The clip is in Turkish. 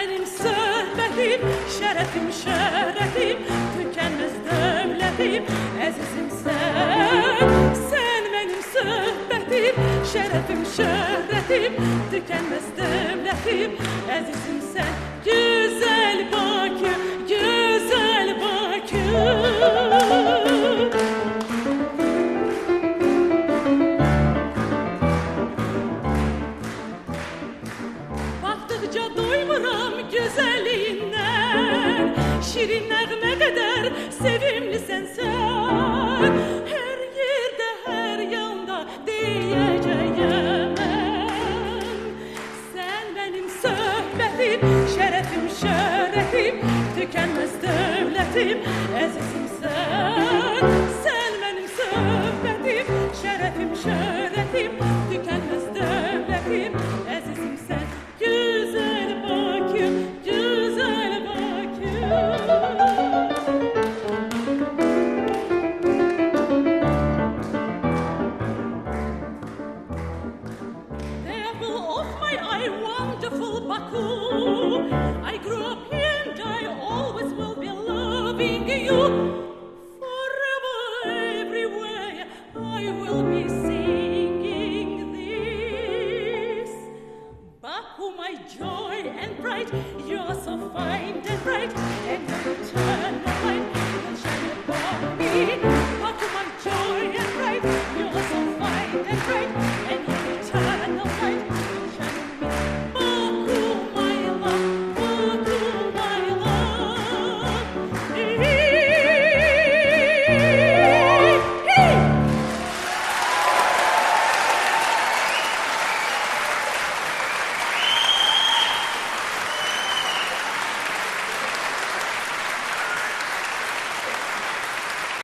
benim söhbetim, şerefim şerefim, tükenmez devletim, azizim sen. Sen benim söhbetim, şerefim şerefim, tükenmez devletim, azizim sen. Güzel Bakü, güzel Bakü. Baktıkça doymuram güzelliğinden, şirin nəğmə kadar sevimlisən sen. Her yerde, her yanda diyeceğim ben. Sen benim söhbetim, şerefim şerefim, tükenmez devletim, azizim sen. Sen benim söhbetim, şerefim şerefim, tükenmez devletim, azizim sen. Güzel Bakü, güzel Bakü. The apple of my eye, wonderful Baku. I grew up here and I always will be loving you. Forever, everywhere, I will be singing this. Baku, my joy and pride, your